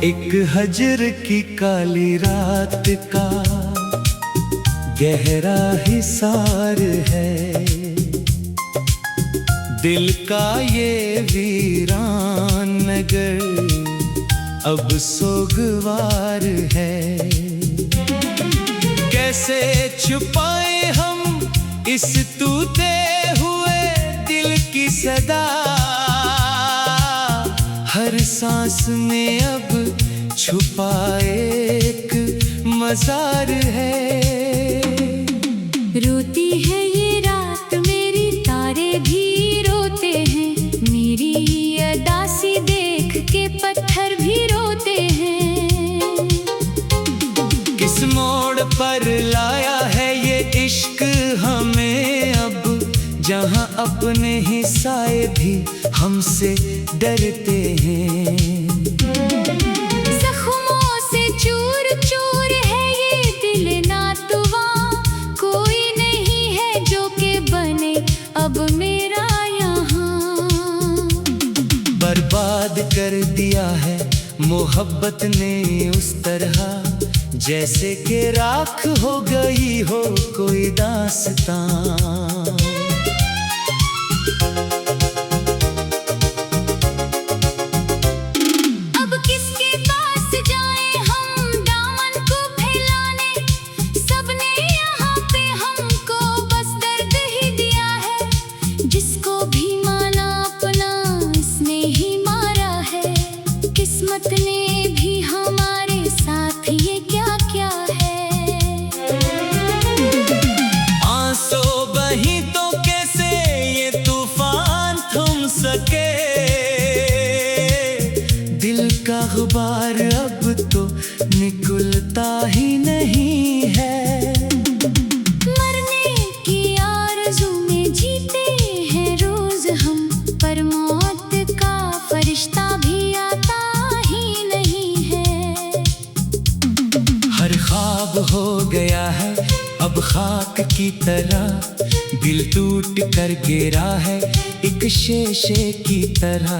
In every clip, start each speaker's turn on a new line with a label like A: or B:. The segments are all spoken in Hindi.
A: एक हजर की काली रात का गहरा हिसार है, दिल का ये वीरान नगर अब सोगवार है। कैसे छुपाए हम इस टूटे हुए दिल की सदा, हर सांस में अब छुपाए एक मज़ार है।
B: रोती है ये रात मेरी, तारे भी रोते हैं, मेरी अदासी देख के पत्थर भी रोते हैं।
A: किस मोड़ पर लाया है ये इश्क हमें अब, जहां अपने ही साए भी हमसे डरते हैं।
B: जख्मों से चूर चूर है ये दिल नातवा, कोई नहीं है जो के बने अब मेरा यहाँ।
A: बर्बाद कर दिया है मोहब्बत ने उस तरह, जैसे कि राख हो गई हो कोई दास्तां।
B: किस्मत ने भी हमारे साथ ये क्या क्या है।
A: आंसू बही तो कैसे ये तूफान थम सके, दिल का गुबार अब तो निकलता ही नहीं है।
B: मरने की आरज़ू में जीते हैं रोज हम, पर मौत का फरिश्ता भी आता
A: ख्वाब हो गया है अब खाक की तरह, दिल टूट कर गिरा है एक शीशे की तरह।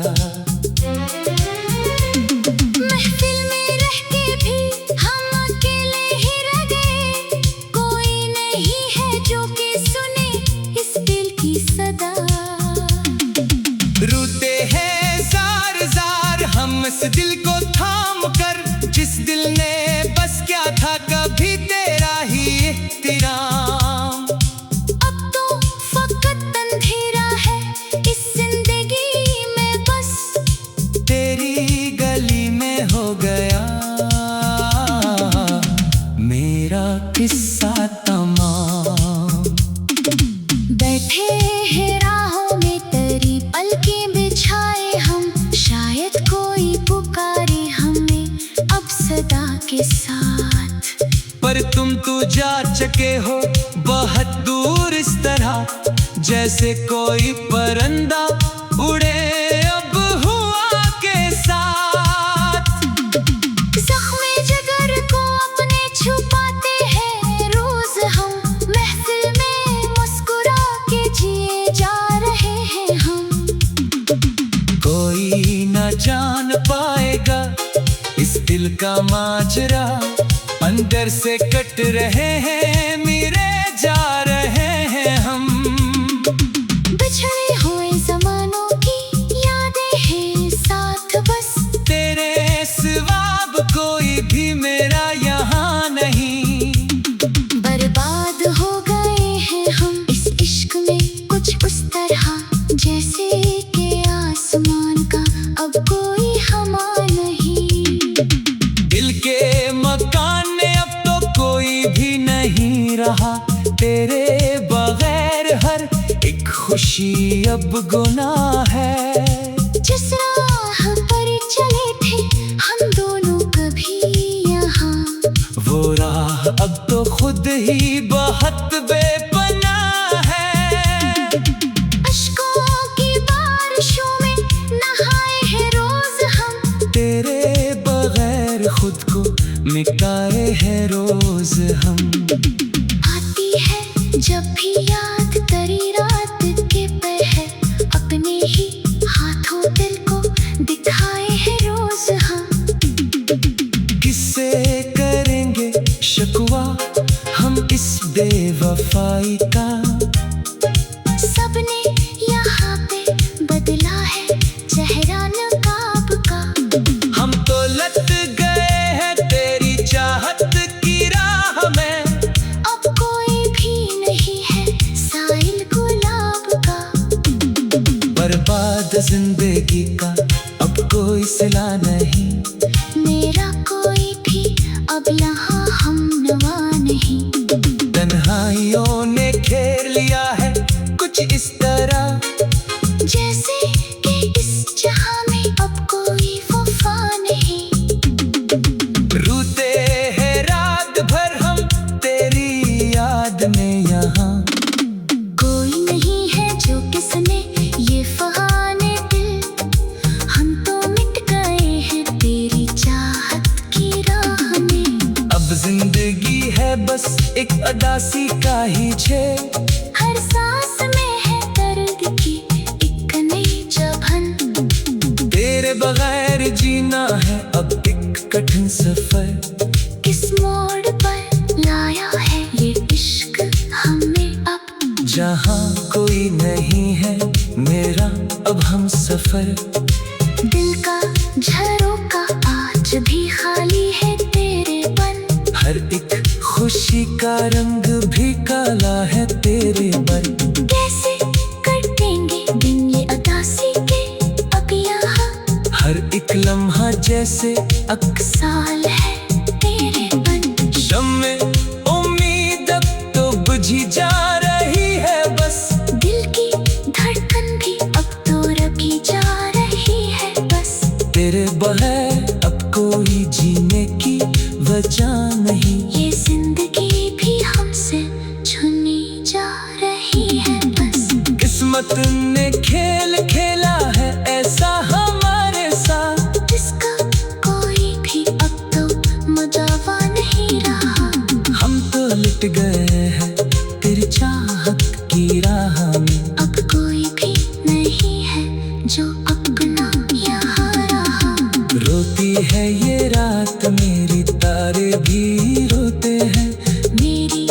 B: महफिल में रह के भी हम अकेले ही रह गए, कोई नहीं है जो कि सुने इस दिल की सदा।
A: रोते हैं जार जार हम इस दिल को थाम कर, जिस दिल ने बस क्या था कभी तेरा ही एहतराम।
B: अब तो फकत अंधेरा है इस जिंदगी में, बस
A: तेरी गली में हो गया मेरा किस्सा तमाम।
B: बैठे हैं राहों में तेरी पलकें बिछाए हम, शायद कोई पुकारे हमें अब सदा के साथ।
A: पर तुम तो जा चुके हो बहुत दूर इस तरह, जैसे कोई परिंदा उड़े अब हुआ के साथ।
B: ज़ख्मे जिगर को अपने छुपाते हैं रोज हम, महफिल में मुस्कुरा के जिए जा रहे हैं हम।
A: कोई न जान पाएगा इस दिल का माजरा, अंदर से कट रहे हैं मेरे जा रहे हैं हम।
B: बिछड़े हुए ज़मानों की यादें हैं साथ, बस
A: तेरे सिवाब कोई भी मेरा यहाँ नहीं।
B: बर्बाद हो गए हैं हम इस इश्क में कुछ उस तरह, जैसे कि आसमान का अब कोई हमा नहीं।
A: दिल के मकान में अब तो कोई भी नहीं रहा, तेरे बगैर हर एक खुशी अब गुनाह है।
B: जिस राह पर चले थे हम दोनों कभी यहाँ,
A: वो राह अब तो खुद ही बहुत बेपनाह है।
B: अश्कों की बारिशों में
A: बर्बाद जिंदगी का अब कोई सिला नहीं,
B: मेरा कोई भी अब यहाँ हमनवा नहीं।
A: तन्हाइयों ने घेर लिया है कुछ इस तरह,
B: जैसे कि इस जहां में अब कोई वफा नहीं।
A: रूते हैं रात भर हम तेरी याद में यहाँ,
B: कोई नहीं है जो किसने ये फहाने दिल, हम तो मिट गए हैं तेरी चाहत की राह में।
A: अब जिंदगी है बस एक अदासी का ही छे,
B: हर सांस में है दर्द की एक नई जबन।
A: तेरे बगैर जीना है अब एक कठिन सफर,
B: किस मोड़ पर लाया है ये इश्क हमें अब,
A: जहाँ कोई नहीं है मेरा अब हम सफर।
B: दिल का झरोका आज भी खाली है तेरे बन,
A: हर एक खुशी का रंग भी काला है तेरे बन।
B: कैसे कटेंगे दिन ये अदासी के अब यहाँ,
A: हर एक लम्हा जैसे
B: साल है तेरे बन।
A: शम्मे उम्मीद अब तो बुझी जा रही है बस,
B: दिल की धड़कन भी अब तो रखी जा रही है बस,
A: तेरे बगैर अब कोई जीने की वजह नहीं।
B: ये जिंदगी भी हमसे छुनी जा रही है बस,
A: किस्मत ने खेल खेला है ऐसा हमारे साथ,
B: जिसका कोई भी अब तो मजावा नहीं रहा।
A: हम तो लिट गए हैं तेरी चाहत की राह में,
B: अब कोई भी नहीं है जो अपना यहाँ रहा।
A: रोती है ये रात मेरी तारे भी रोते हैं,
B: मेरी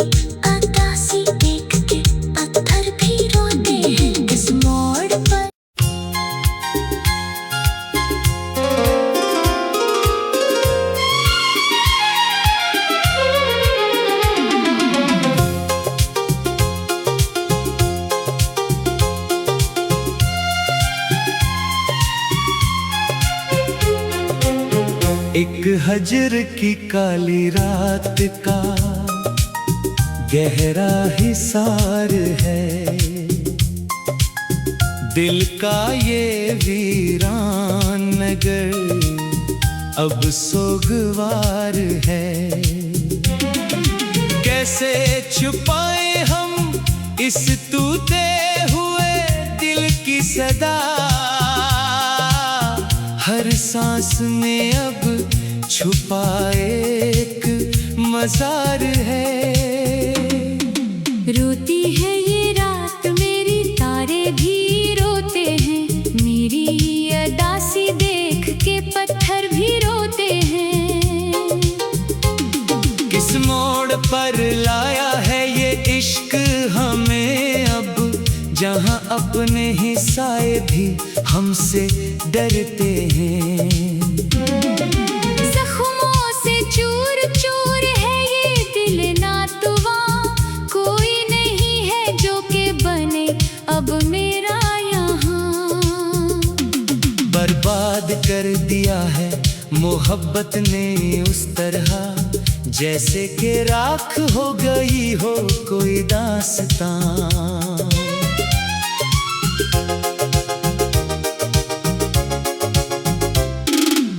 B: अदासी देख के पत्थर भी रोते हैं। इस मोड़ पर
A: एक हजर की काली रात का गहरा हिसार है, दिल का ये वीरान नगर अब सोगवार है। कैसे छुपाए हम इस टूटे हुए दिल की सदा, हर सांस में अब छुपाए एक मजार है।
B: रोती है ये रात मेरी तारे भी रोते हैं, मेरी अदासी देख के पत्थर भी रोते हैं।
A: किस मोड़ पर लाया है ये इश्क हमें अब, जहाँ अपने ही साए भी हमसे डरते हैं।
B: जख्मों से चूर चूर है ये दिल नातवा, कोई नहीं है जो के बने अब मेरा यहाँ।
A: बर्बाद कर दिया है मोहब्बत ने उस तरह, जैसे कि राख हो गई हो कोई दास्तां।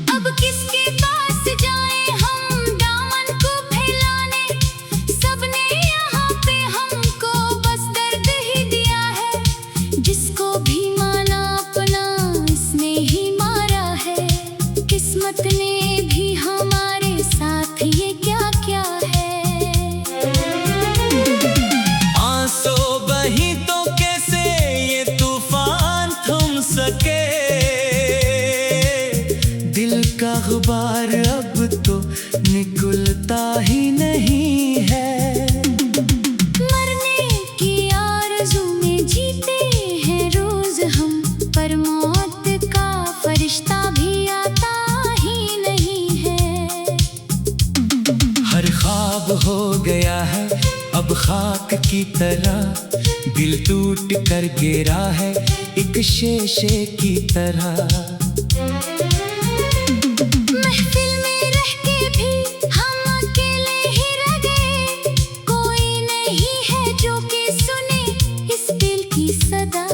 B: अब किसके पास जाएं हम दामन को फैलाने, सबने यहाँ पे हमको बस दर्द ही दिया है। जिसको भी माना अपना इसने ही मारा है, किस्मत ने भी हमारे साथ ये क्या क्या है।
A: आंसू बही तो कैसे ये तूफान थम सके, दिल का गुबार अब तो निकलता ही नहीं है।
B: मरने की आरज़ू में जीते हैं रोज हम, पर मौत का फरिश्ता भी आता ही नहीं है।
A: हर ख्वाब हो गया है अब खाक की तरह, दिल टूट कर गिरा है एक शीशे की तरह।
B: महफिल में रह के भी हम अकेले ही रह गए, कोई नहीं है जो कि सुने इस दिल की सदा।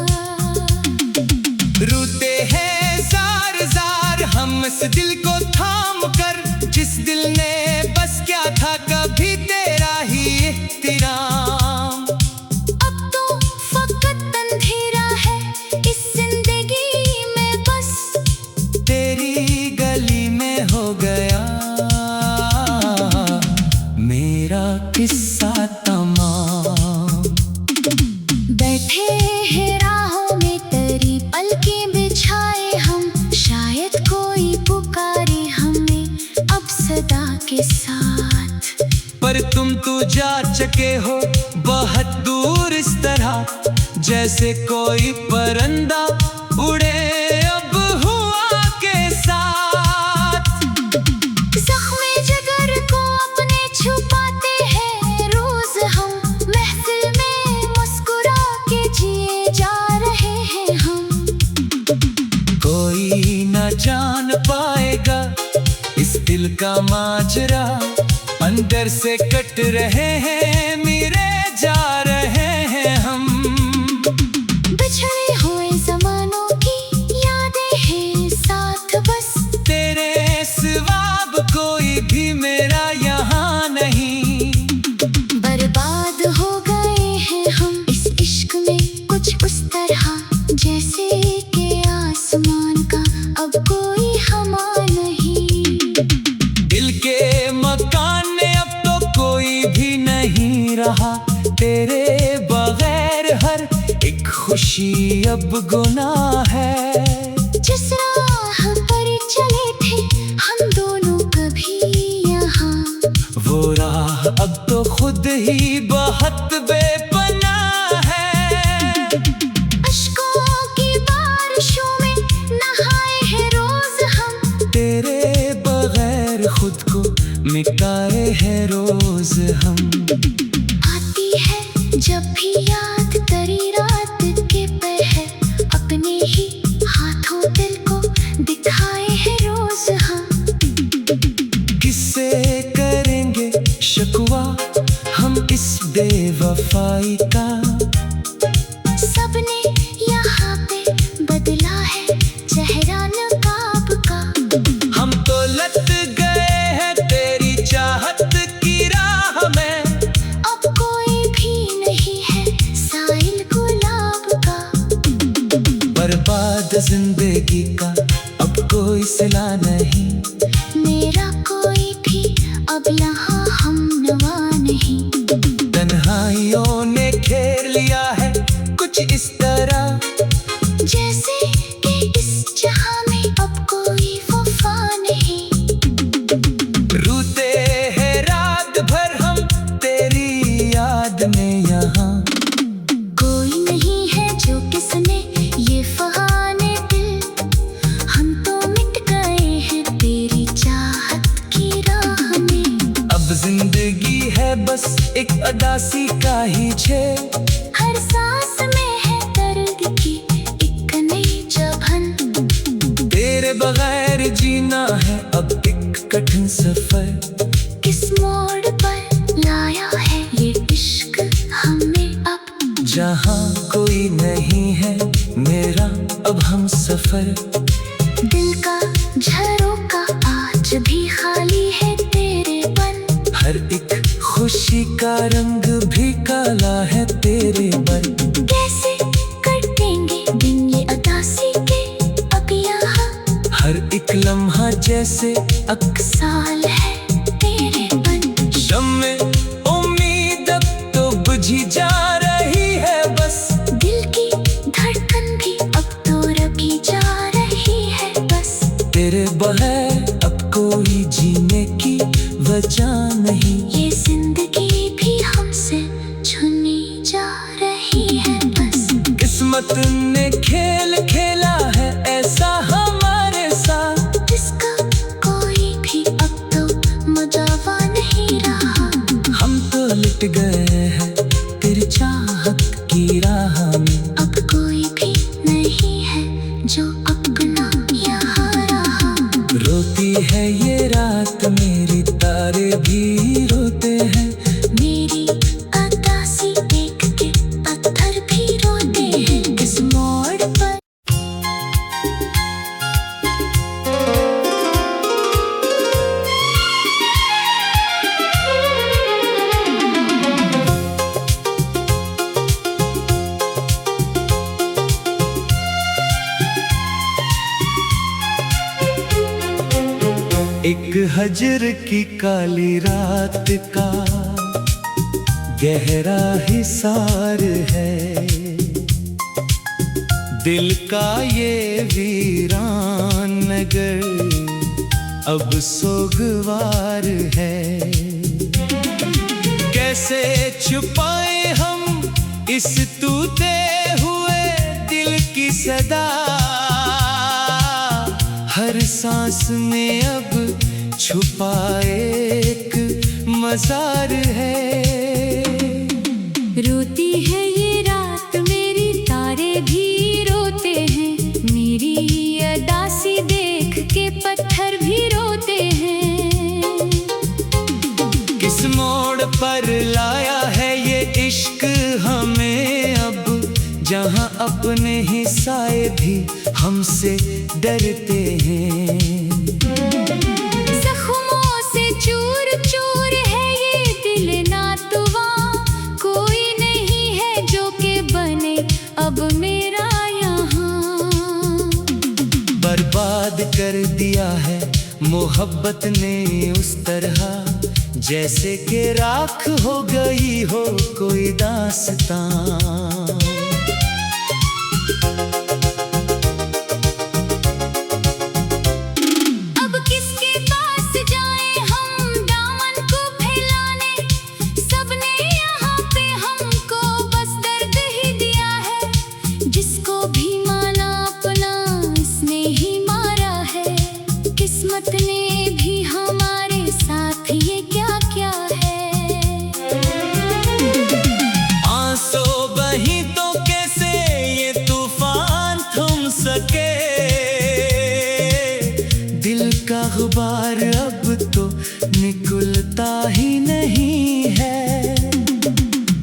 A: रूठे हैं जार जार हम इस दिल को थाम कर, जिस दिल ने बस क्या था कभी तेरा ही एहतराम।
B: अब तो फकत अंधेरा है इस जिंदगी में, बस
A: तेरी गली में हो गया मेरा किस्सा तमाम।
B: बैठे हैं राहों में तेरी पलकें बिछाए हम, शायद कोई पुकारे हमें अब सदा के साथ।
A: पर तुम तो जा चुके हो बहुत दूर इस तरह, जैसे कोई परिंदा उड़े अब हुआ के साथ।
B: ज़ख्मे जिगर को अपने छुपाते हैं रोज हम, महफिल में मुस्कुरा के जिए जा रहे हैं हम।
A: कोई न जान पाएगा इस दिल का माजरा, अंदर से कट रहे हैं मेरे जा रहे हैं हम।
B: बिछड़े हुए ज़मानों की यादें हैं साथ, बस
A: तेरे सिवाब कोई भी मेरा यहाँ नहीं।
B: बर्बाद हो गए हैं हम इस इश्क में कुछ उस तरह, जैसे कि आसमान का अब कोई हमा नहीं।
A: दिल के मकान में अब तो कोई भी नहीं रहा, तेरे बगैर हर एक खुशी अब गुनाह है।
B: जिस राह पर चले थे हम दोनों कभी यहाँ,
A: वो राह अब तो खुद ही बहुत बेपनाह है।
B: अश्कों की बारिशों में नहाए हैं रोज हम,
A: तेरे बगैर खुद को मिटाए हैं रोज हम।
B: आती है जब भी याद तेरी रात के पहर, अपने ही हाथों दिल को दिखाए हैं रोज हम।
A: किससे करेंगे शिकवा हम इस बेवफाई का,
B: सबने यहाँ पे बदला है चेहरा नकाब का।
A: हम तो लट गए हैं तेरी चाहत की राह में,
B: अब कोई भी नहीं है साइल गुलाब का।
A: बर्बाद जिंदगी का अब कोई सिला नहीं,
B: मेरा कोई भी अब यहाँ हम नवा नहीं।
A: तन्हाइयों ने घेर लिया है कुछ इस तरह,
B: जैसे कि इस जहां में अब कोई वफा नहीं।
A: रूठे हैं रात भर हम तेरी याद में यहाँ,
B: कोई नहीं है जो किसने ये फहाने दिल, हम तो मिट गए हैं तेरी चाहत की राह में।
A: अब जिंदगी है बस एक अदासी का ही झेल,
B: हर सांस में है दर्द की एक नई जबन।
A: तेरे बगैर जीना है अब एक कठिन सफर,
B: किस मोड़ पर लाया है ये इश्क हमें अब।
A: जहाँ कोई नहीं है मेरा अब हम सफर।
B: दिल का झरोका आज भी खाली है तेरे बन,
A: हर एक खुशी का रंग भी काला है तेरे बन।
B: कैसे कटेंगे दिन ये अदासी के अब यहाँ,
A: हर एक लम्हा जैसे
B: साल है तेरे बन।
A: शम्मे उम्मीद अब तो बुझी जा रही है, बस
B: दिल की धड़कन भी अब तो रखी जा रही है बस।
A: तेरे बगैर अब कोई जीने की वजह नहीं,
B: ये जिंदगी भी हमसे छुनी जा रही है बस।
A: किस्मत ने खेल खेला है ऐसा हमारे साथ,
B: जिसका कोई भी अब तो जो अपना यहाँ रहा।
A: रोती है ये रात मेरी, तारे भी रोते हैं।
B: मेरी अदासी देख के पत्थर भी रोते हैं। इस मोड़ पर
A: एक हजर की काली रात का गहरा हिसार है, दिल का ये वीरान नगर अब सोगवार है। कैसे छुपाए हम इस टूटे हुए दिल की सदा, हर सांस में अब छुपा एक मजार है।
B: रोती है ये रात मेरी, तारे भी रोते हैं। मेरी अदासी देख के पत्थर भी रोते हैं।
A: किस मोड़ पर लाया है ये इश्क हमें अब, जहां अपने ही साए भी हमसे डरते हैं।
B: जख्मों से चूर चूर है ये दिल नातुवा, कोई नहीं है जो के बने अब मेरा यहाँ।
A: बर्बाद कर दिया है मोहब्बत ने उस तरह, जैसे कि राख हो गई हो कोई दास्तां।
B: किस्मत ने भी हमारे साथ ये क्या क्या है।
A: आंसू बही तो कैसे ये तूफान थम सके, दिल का गुबार अब तो निकलता ही नहीं है।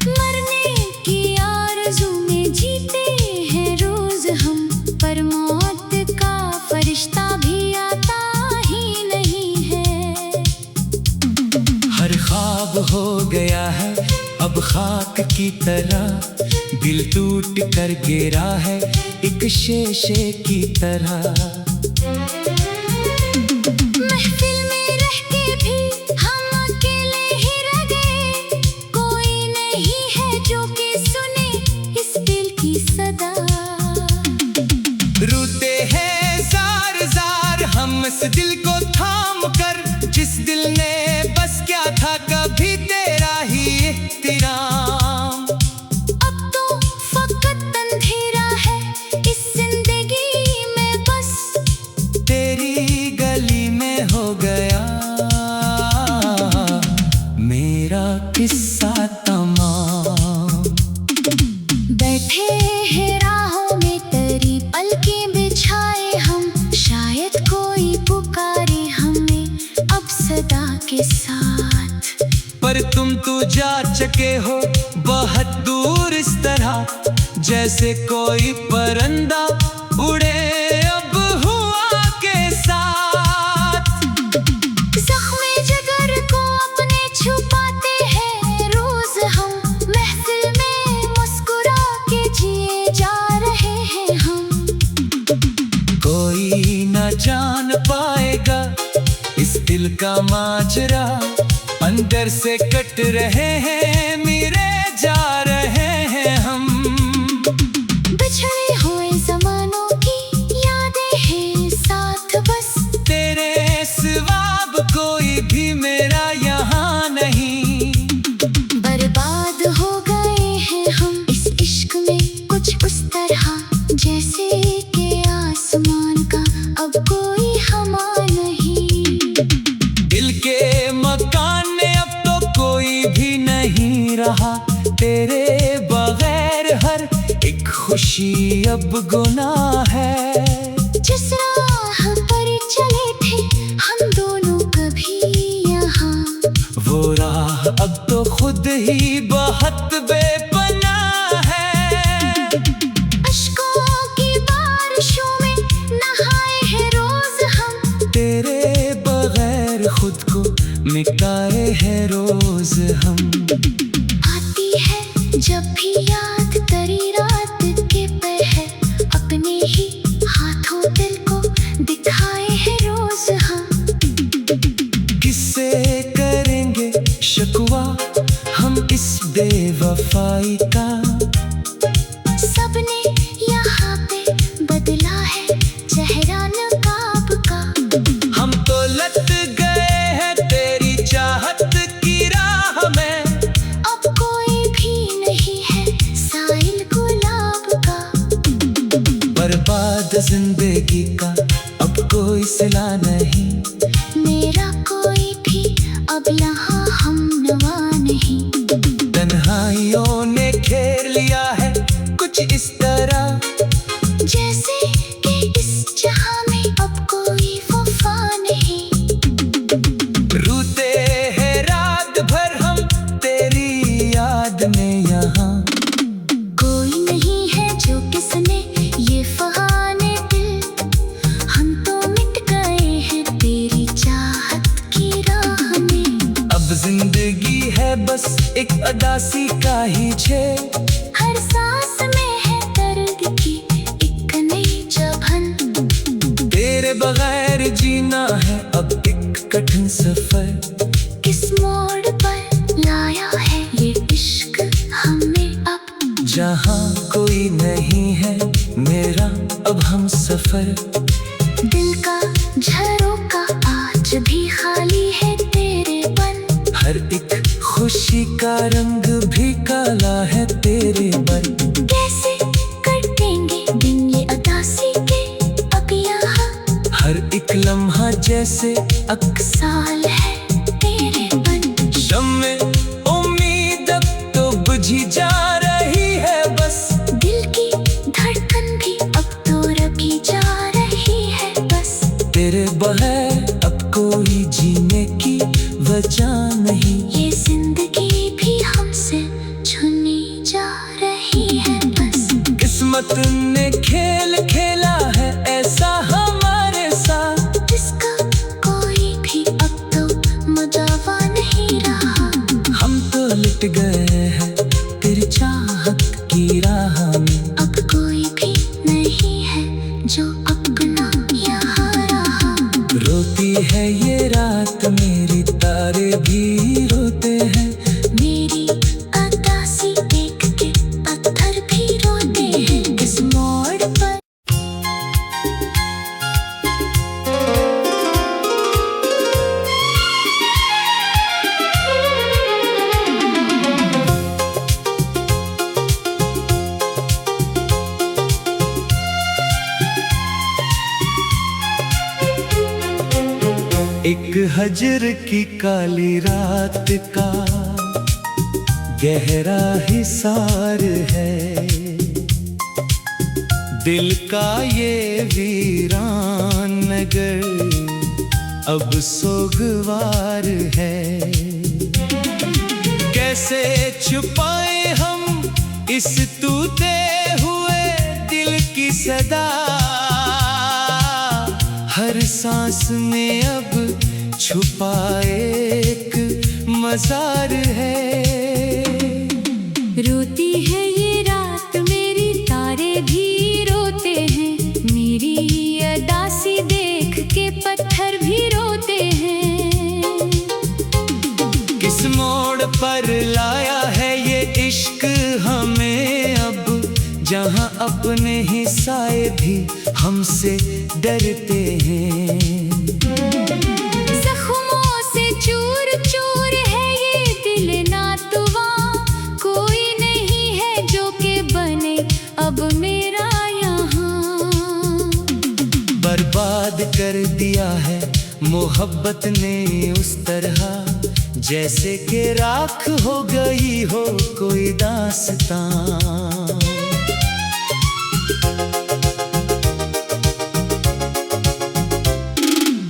B: मरने की आरज़ू में जीते हैं रोज हम, पर मौत का फरिश्ता भी आता ही नहीं है।
A: हर ख्वाब हो गया है अब खाक की तरह, दिल टूट कर गिरा है एक शीशे की तरह।
B: महफिल में रह के भी हम अकेले ही रह गए, कोई नहीं है जो कि सुने इस दिल की सदा।
A: रोते हैं जार जार हम इस दिल को थाम कर, जिस दिल ने बस क्या था कभी तेरा ही एहतराम।
B: अब तो फकत अंधेरा है इस जिंदगी में, बस
A: तेरी गली में हो गया मेरा किस्सा तमाम।
B: बैठे हैं राहों में तेरी पलकें बिछाए हम, शायद कोई पुकारे हमें अब सदा के साथ।
A: पर तुम तो जा चुके हो बहुत दूर इस तरह, जैसे कोई परिंदा उड़े अब हुआ के साथ।
B: ज़ख्मे जिगर को अपने छुपाते हैं रोज हम, महफिल में मुस्कुरा के जिए जा रहे हैं हम।
A: कोई न जान पाएगा इस दिल का माजरा, अंदर से कट रहे हैं मेरे जा रहे हैं हम।
B: बिछड़े हुए ज़मानों की यादें हैं साथ, बस
A: तेरे सिवाब कोई भी मेरा यहाँ नहीं।
B: बर्बाद हो गए हैं हम इस इश्क में कुछ उस तरह, जैसे कि आसमान का अब कोई हमा नहीं।
A: दिल के मकान में अब तो कोई भी नहीं रहा, तेरे बगैर हर एक खुशी अब गुनाह है। रोज हम।
B: आती है जब भी याद तेरी रात के पहर, अपने ही हाथों दिल को दिखाए हैं रोज हम।
A: किससे करेंगे शिकवा हम इस बेवफाई का,
B: सबने यहाँ पे बदला है चेहरा नकाब का।
A: हम तो लट गए हैं तेरी चाहत की राह में,
B: अब कोई भी नहीं है साइल गुलाब का।
A: बर्बाद जिंदगी का अब कोई सिला नहीं,
B: मेरा कोई भी अब यहाँ हम नवा नहीं।
A: तन्हाइयों ने घेर लिया है कुछ इस तरह,
B: जैसे कि इस जहां में अब कोई वफा नहीं।
A: रूते हैं रात भर हम तेरी याद में यहाँ,
B: कोई नहीं है जो किसने ये फहाने दिल, हम तो मिट गए हैं तेरी चाहत की राह में।
A: अब जिंदगी है बस एक अदासी का ही छे,
B: हर सांस में है दर्द की एक नई जबन।
A: तेरे बगैर जीना है अब एक कठिन सफर,
B: किस मोड़ पर लाया है ये इश्क हमें अब।
A: जहाँ कोई नहीं है मेरा अब हम सफर।
B: दिल का झरोका आज भी खाली है तेरे बन,
A: हर एक खुशी का रंग भी काला है तेरे बन।
B: कैसे कटेंगे दिन ये अदासी के अब यहाँ,
A: हर एक लम्हा जैसे
B: साल है तेरे बन।
A: शम्मे उम्मीद अब तो बुझी जा रही है बस,
B: दिल की धड़कन भी अब तो रखी जा रही है बस।
A: तेरे बगैर अब कोई जीने की वजह नहीं,
B: ये जिंदगी भी हमसे छुनी जा रही है बस।
A: किस्मत ने खेल खेला है ऐसा हमारे साथ,
B: जिसका कोई भी अब तो मजावा नहीं रहा।
A: हम तो लिट गए हैं तेरी चाहत की राह में,
B: अब कोई भी नहीं है जो अपना यहाँ रहा।
A: रोती है ये रात मेरी तारे भी रोते हैं,
B: मेरी अदासी देख के पत्थर भी रोते हैं। किस मोड़ पर
A: एक हजर की काली रात का गहरा हिसार है, दिल का ये वीरान नगर अब सोगवार है। कैसे छुपाए हम इस टूटे हुए दिल की सदा, हर सांस में अब छुपाए एक मजार है।
B: रोती है ये रात मेरी तारे भी रोते हैं, मेरी अदासी देख के पत्थर भी रोते हैं।
A: किस मोड़ पर लाया है ये इश्क हमें अब, जहाँ अपने ही साए भी हमसे डरते हैं।
B: जख्मों से चूर चूर है ये दिल नातुवा, कोई नहीं है जो के बने अब मेरा यहाँ।
A: बर्बाद कर दिया है मोहब्बत ने उस तरह, जैसे कि राख हो गई हो कोई दास्तां।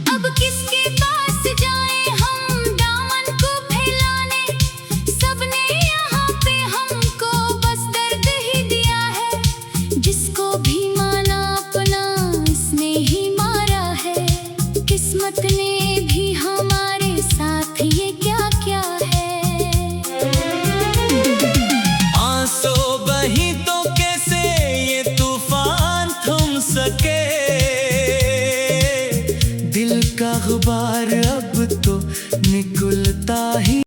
B: अब किसके पास जाएं हम दामन को फैलाने, सबने यहाँ पे हमको बस दर्द ही दिया है। जिसको भी माना अपना इसने ही मारा है, किस्मत ने भी हमारे साथ ये क्या क्या है।
A: वहीं तो कैसे ये तूफान थम सके। दिल का गुबार अब तो निकलता ही